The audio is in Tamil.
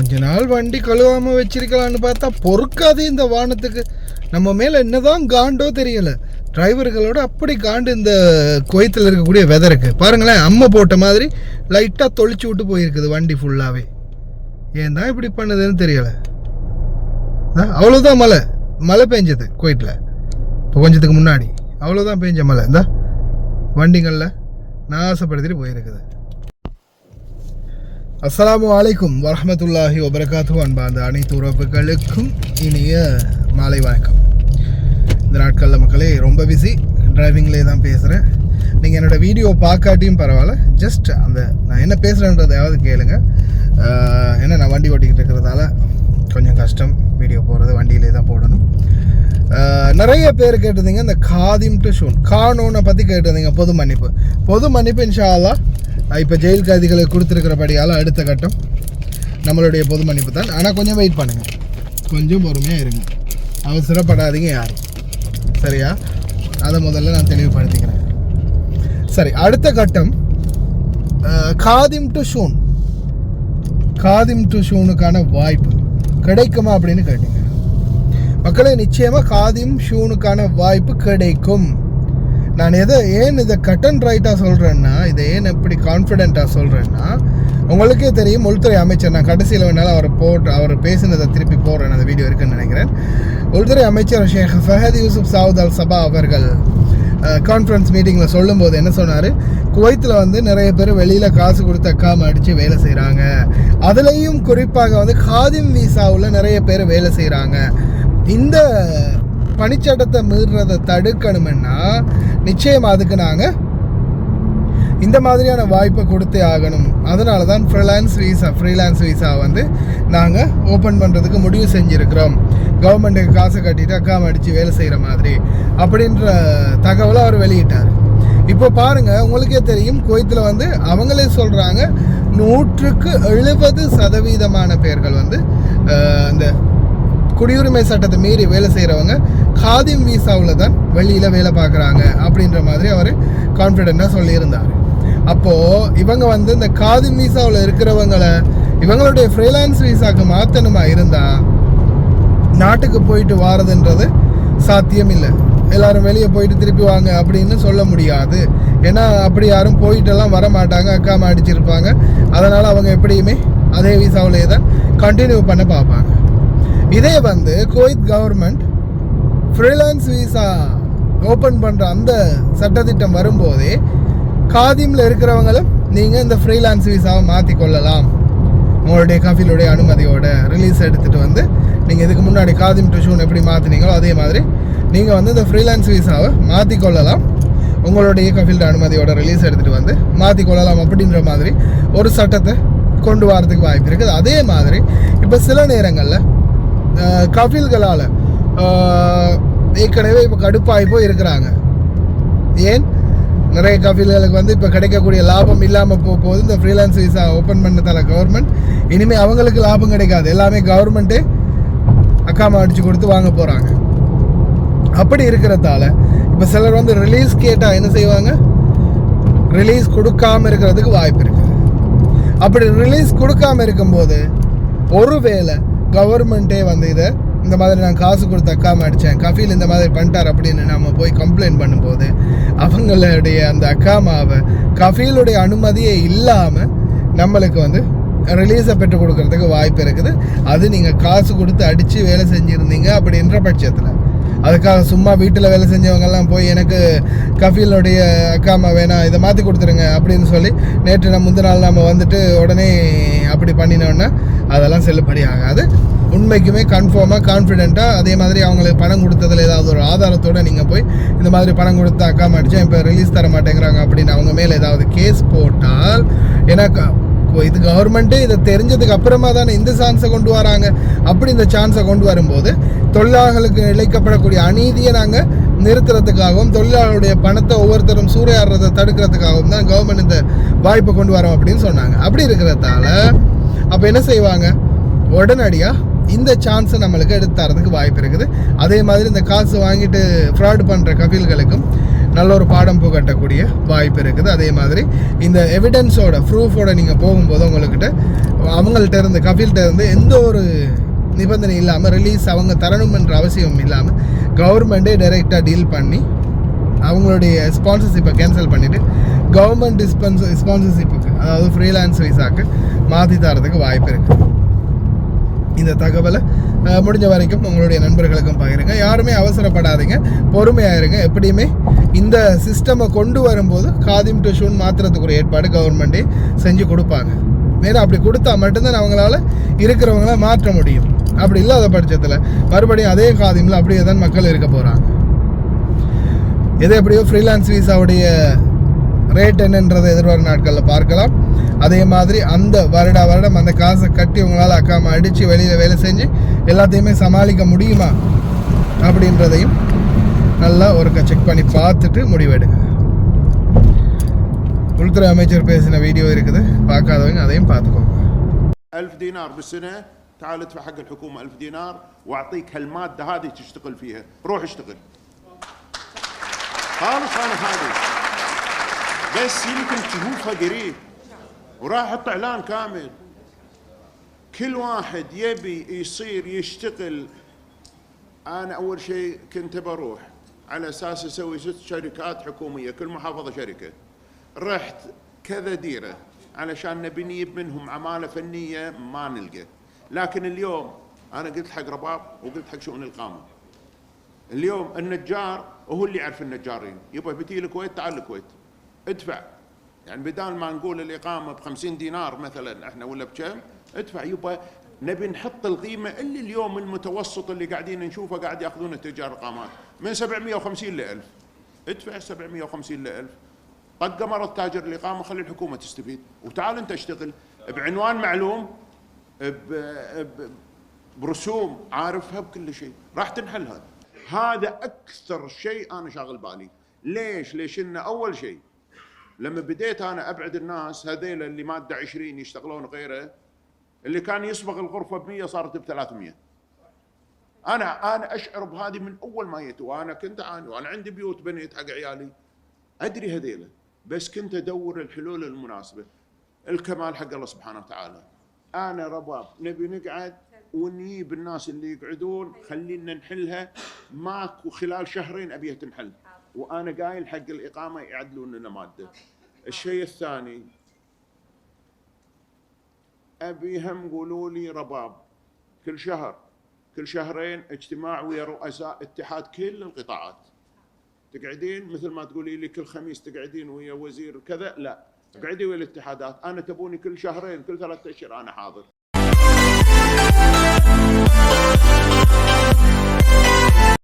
கொஞ்ச நாள் வண்டி கழுவாமல் வச்சிருக்கலான்னு பார்த்தா பொறுக்காது இந்த வாகனத்துக்கு. நம்ம மேலே என்னதான் காண்டோ தெரியல. டிரைவர்களோட அப்படி காண்டு இந்த குவைத்தில் இருக்கக்கூடிய வெதருக்கு பாருங்களேன். அம்மை போட்ட மாதிரி லைட்டாக தொளிச்சு விட்டு போயிருக்குது வண்டி ஃபுல்லாகவே. ஏன் தான் இப்படி பண்ணுதுன்னு தெரியலை. அவ்வளோதான் மழை பெஞ்சது குவைத்தில் இப்போ கொஞ்சத்துக்கு முன்னாடி. அவ்வளோதான் பெஞ்ச மழை இந்த வண்டிகளில் நாசப்படுத்திட்டு போயிருக்குது. அஸ்ஸலாமு அலைக்கும் வரஹ்மத்துல்லாஹி வபரகாத்துஹு. அன்பார்ந்த அனைத்து உறவுகளுக்கும் இனிய மாலை வணக்கம். இந்த நாட்களில் மக்களே ரொம்ப பிஸி, டிரைவிங்லேயே தான் பேசுகிறேன். நீங்கள் என்னோடய வீடியோ பார்க்காட்டியும் பரவாயில்ல, ஜஸ்ட் அந்த நான் என்ன பேசுகிறேன்றதையாவது கேளுங்க. ஏன்னா நான் வண்டி ஓட்டிக்கிட்டு இருக்கிறதால கொஞ்சம் கஷ்டம் வீடியோ போடுறது, வண்டியிலே தான் போடணும். நிறைய பேர் கேட்டிருந்தீங்க இந்த காதிம் டு ஷூன் கானோனை பற்றி கேட்டிருந்தீங்க. பொது மன்னிப்பு இன்ஷா அல்லாஹ் இப்போ ஜெயில் கைதிகளுக்கு கொடுத்துருக்கிறபடியால் அடுத்த கட்டம் நம்மளுடைய பொது மன்னிப்பு தான். ஆனால் கொஞ்சம் வெயிட் பண்ணுங்கள், கொஞ்சம் பொறுமையாக இருங்க, அவசரப்படாதீங்க யாரும், சரியா? அதை முதல்ல நான் தெளிவுபடுத்திக்கிறேன். சரி, அடுத்த கட்டம் காதிம் டு ஷூனுக்கான வாய்ப்பு கிடைக்குமா அப்படின்னு கேட்டீங்க மக்களே. நிச்சயமாக காதிம் ஷூனுக்கான வாய்ப்பு கிடைக்கும். நான் ஏன் இதை கட் அண்ட் ரைட்டாக சொல்கிறேன்னா, இதை ஏன் எப்படி கான்ஃபிடென்ட்டாக சொல்கிறேன்னா, உங்களுக்கே தெரியும் உள்துறை அமைச்சர், நான் கடைசியில் வேணாலும் அவர் பேசினதை திருப்பி போடுறேன், அந்த வீடியோ இருக்குன்னு நினைக்கிறேன். உள்துறை அமைச்சர் ஷேக் ஃபஹத் யூசுப் சாவுத் அல் சபா அவர்கள் கான்ஃபரன்ஸ் மீட்டிங்கில் சொல்லும்போது என்ன சொன்னார், குவைத்தில் நிறைய பேர் வெளியில் காசு கொடுத்து அக்காம அடித்து வேலை செய்கிறாங்க. அதுலேயும் குறிப்பாக காதிம் வீசாவில் நிறைய பேர் வேலை செய்கிறாங்க. இந்த பணிச்சட்டத்தை மீறுறதை தடுக்கணும்னா நிச்சயம் அதுக்கு நாங்கள் இந்த மாதிரியான வாய்ப்பை கொடுத்தே ஆகணும். அதனால தான் ஃப்ரீலான்ஸ் வீசா நாங்கள் ஓப்பன் பண்ணுறதுக்கு முடிவு செஞ்சுருக்கிறோம். கவர்மெண்ட்டுக்கு காசை கட்டிட்டு அக்காம அடித்து வேலை செய்கிற மாதிரி அப்படின்ற தகவலை அவர் வெளியிட்டார். இப்போ பாருங்கள், உங்களுக்கே தெரியும் குவைத்தில் அவங்களே சொல்கிறாங்க 170% பேர்கள் இந்த குடியுரிமை சட்டத்தை மீறி வேலை செய்கிறவங்க காதிம் வீசாவில் தான் வெளியில் வேலை பார்க்குறாங்க அப்படின்ற மாதிரி அவர் கான்ஃபிடென்ட்டாக சொல்லியிருந்தார். அப்போது இவங்க இந்த காதிம் வீசாவில் இருக்கிறவங்களை இவங்களுடைய ஃப்ரீலான்ஸ் வீசாவுக்கு மாற்றணுமா இருந்தால் நாட்டுக்கு போயிட்டு வாரதுன்றது சாத்தியம் இல்லை. எல்லோரும் வெளியே போயிட்டு திருப்பி வாங்க அப்படின்னு சொல்ல முடியாது. ஏன்னா அப்படி யாரும் போயிட்டெல்லாம் வர மாட்டாங்க, அக்காம அடிச்சிருப்பாங்க. அதனால் அவங்க எப்படியுமே அதே வீசாவிலே தான் கண்டினியூ பண்ண பார்ப்பாங்க. இதே Kuwait government freelance visa open பண்ணுற அந்த சட்டத்திட்டம் வரும்போதே காதிமில் இருக்கிறவங்களும் நீங்கள் இந்த ஃப்ரீலான்ஸ் வீசாவை மாற்றிக்கொள்ளலாம். உங்களுடைய கஃபீலுடைய அனுமதியோட ரிலீஸ் எடுத்துகிட்டு நீங்கள் இதுக்கு முன்னாடி காதிம் டு ஷூன் எப்படி மாற்றினீங்களோ அதே மாதிரி நீங்கள் இந்த ஃப்ரீலான்ஸ் வீசாவை மாற்றிக்கொள்ளலாம். உங்களுடைய கஃபீல்ட அனுமதியோட ரிலீஸ் எடுத்துகிட்டு மாற்றிக்கொள்ளலாம் அப்படின்ற மாதிரி ஒரு சட்டத்தை கொண்டு வரதுக்கு வாய்ப்பு இருக்குது. அதே மாதிரி இப்போ சில நேரங்களில் கஃபீல்களால் ஏற்கனவே இப்போ கடுப்பாகி போய் இருக்கிறாங்க. ஏன் நிறைய கஃபீல்களுக்கு இப்போ கிடைக்கக்கூடிய லாபம் இல்லாமல் போகுது. இந்த ஃப்ரீலான்ஸ் வீசா ஓப்பன் பண்ணதால கவர்மெண்ட் இனிமேல் அவங்களுக்கு லாபம் கிடைக்காது, எல்லாமே கவர்மெண்ட்டே அக்காமா அடித்து கொடுத்து வாங்க போகிறாங்க. அப்படி இருக்கிறதால இப்போ சிலர் ரிலீஸ் கேட்டால் என்ன செய்வாங்க, ரிலீஸ் கொடுக்காமல் இருக்கிறதுக்கு வாய்ப்பு இருக்குது. அப்படி ரிலீஸ் கொடுக்காமல் இருக்கும்போது ஒருவேளை கவர்மெண்ட்டே இதை இந்த மாதிரி நான் காசு கொடுத்து அக்காம அடித்தேன், கஃபீல் இந்த மாதிரி பண்ணிட்டார் அப்படின்னு நம்ம போய் கம்ப்ளைண்ட் பண்ணும்போது அவங்களுடைய அந்த அக்காமாவை கஃபீலுடைய அனுமதியே இல்லாமல் நம்மளுக்கு ரிலீஸை பெற்றுக் கொடுக்கறதுக்கு வாய்ப்பு இருக்குது. அது நீங்கள் காசு கொடுத்து அடித்து வேலை செஞ்சுருந்தீங்க அப்படின்ற பட்சத்தில். அதுக்காக சும்மா வீட்டில் வேலை செஞ்சவங்கெல்லாம் போய் எனக்கு கஃபீலுடைய அக்காமா வேணாம், இதை மாற்றி கொடுத்துருங்க அப்படின்னு சொல்லி நேற்று முந்தின நாள் நம்ம உடனே அப்படி பண்ணினோன்னா அதெல்லாம் செல்லுபடி ஆகாது. உண்மைக்குமே கன்ஃபார்மாக கான்ஃபிடென்ட்டாக அதே மாதிரி அவங்களுக்கு பணம் கொடுத்ததில் ஏதாவது ஒரு ஆதாரத்தோடு நீங்கள் போய் இந்த மாதிரி பணம் கொடுத்து அக்காம அடித்தேன், இப்போ ரிலீஸ் தர மாட்டேங்கிறாங்க அப்படின்னு அவங்க மேலே ஏதாவது கேஸ் போட்டால், ஏன்னா இது கவர்மெண்ட்டே இதை தெரிஞ்சதுக்கு அப்புறமா தானே இந்த சான்ஸை கொண்டு வராங்க. அப்படி இந்த சான்ஸை கொண்டு வரும்போது தொழிலாளர்களுக்கு இழைக்கப்படக்கூடிய அநீதியை நாங்கள் நிறுத்துறதுக்காகவும் தொழிலாளர்களுடைய பணத்தை ஒவ்வொருத்தரும் சூறையாடுறதை தடுக்கிறதுக்காகவும் தான் கவர்மெண்ட் இந்த வாய்ப்பை கொண்டு வரோம் அப்படின்னு சொன்னாங்க. அப்படி இருக்கிறதால அப்போ என்ன செய்வாங்க, உடனடியாக இந்த சான்ஸை நம்மளுக்கு எடுத்து தரதுக்கு வாய்ப்பு இருக்குது. அதே மாதிரி இந்த காசு வாங்கிட்டு ஃப்ராட் பண்ணுற கஃபீல்களுக்கும் நல்ல ஒரு பாடம் புகட்டக்கூடிய வாய்ப்பு இருக்குது. அதே மாதிரி இந்த எவிடன்ஸோட ப்ரூஃபோட நீங்கள் போகும்போது உங்கள்கிட்ட அவங்கள்ட்ட இருந்து கஃபீல்கிட்ட இருந்து எந்த ஒரு நிபந்தனை இல்லாமல் ரிலீஸ் அவங்க தரணுமென்ற அவசியம் இல்லாமல் கவர்மெண்ட்டே டைரெக்டாக டீல் பண்ணி அவங்களுடைய ஸ்பான்சர்ஷிப்பை கேன்சல் பண்ணிவிட்டு கவர்மெண்ட் ஸ்பான்சர்ஷிப்புக்கு அதாவது ஃப்ரீலான்ஸ் விசாக்கு மாற்றி தரதுக்கு வாய்ப்பு இருக்குது. இந்த தகவலை முடிஞ்ச வரைக்கும் உங்களுடைய நண்பர்களுக்கும் பகிருங்க. யாருமே அவசரப்படாதீங்க, பொறுமையாக இருங்க. எப்படியுமே இந்த சிஸ்டமை கொண்டு வரும்போது காதிம் டு ஷூன் மாற்றுறதுக்கு ஒரு ஏற்பாடு கவர்மெண்ட்டே செஞ்சு கொடுப்பாங்க. ஏன்னா அப்படி கொடுத்தா மட்டும்தான் அவங்களால இருக்கிறவங்கள மாற்ற முடியும். அப்படி இல்லாத பட்சத்தில் மறுபடியும் அதே காதிமில் அப்படியே தான் மக்கள் இருக்க போகிறாங்க. எது எப்படியோ ஃப்ரீலான்ஸ் வீசாவுடைய ரேட் என்னன்றதை எதிர்வரும் நாட்களில் பார்க்கலாம். அதே மாதிரி அந்த வருடம் அந்த காசை கட்டி உங்களால் அக்காம அடித்து வெளியில் வேலை செஞ்சு எல்லாத்தையுமே சமாளிக்க முடியுமா அப்படின்றதையும் நல்லா ஒருக்க செக் பண்ணி பார்த்துட்டு முடிவெடுங்க. உள்துறை அமைச்சர் பேசின வீடியோ இருக்குது, பார்க்காதவங்க அதையும் பார்த்துக்கோங்க. 1000 دينار بالسنة، تعال ادفع حق الحكومة 1000 دينار واعطيك هالمادة هذه تشتغل فيها، روح اشتغل. خالص انا هذه بس يمكن تشوفها قريب وراح احط اعلان كامل، كل واحد يبي يصير يشتغل. انا اول شيء كنت بروح على اساس اسوي 6 شركات حكومية، كل محافظة شركة. رحت كذا ديرة علشان نبي نجيب منهم عمالة فنية ما نلقى. لكن اليوم انا قلت حق رباب وقلت حق شؤون الإقامة، اليوم النجار وهو اللي يعرف النجارين، يبغى بتي الكويت تعال الكويت ادفع. يعني بدال ما نقول الإقامة ب50 دينار مثلا احنا ولا بكم، ادفع. يبغى نبي نحط القيمة اللي اليوم المتوسط اللي قاعدين نشوفه قاعد ياخذون التجار إقامات من 750 ل 1000، ادفع 750 ل 1000. طق مرض تاجر الإقامة، خلي الحكومة تستفيد وتعال انت اشتغل بعنوان معلوم برسوم عارفها بكل شيء، راح تنحل. هذا أكثر شيء أنا شاغل بالي. ليش إن أول شيء لما بديت أنا أبعد الناس هذيل اللي مادة 20 يشتغلون غيره، اللي كان يصبغ الغرفة ب100 صارت ب300. أنا أشعر بهذه من أول ما جيت، وأنا كنت أعاني وأنا عندي بيوت بنيت حق عيالي، أدري هذيله، بس كنت أدور الحلول المناسبة. الكمال حق الله سبحانه وتعالى. أنا رباب نبي نقعد ونجيب الناس اللي يقعدون خلينا نحلها، ماكو خلال شهرين أبيها تنحل، وأنا قايل حق الإقامة يعدلون لنا مادة. الشيء الثاني أبيهم قولوا لي رباب كل شهر كل شهرين اجتماع ويا رؤساء اتحاد كل القطاعات، تقعدين مثل ما تقولي لي كل خميس تقعدين ويا وزير كذا، لا اقعدي ويا الاتحادات. أنا تبوني كل شهرين كل 3 أشهر أنا حاضر.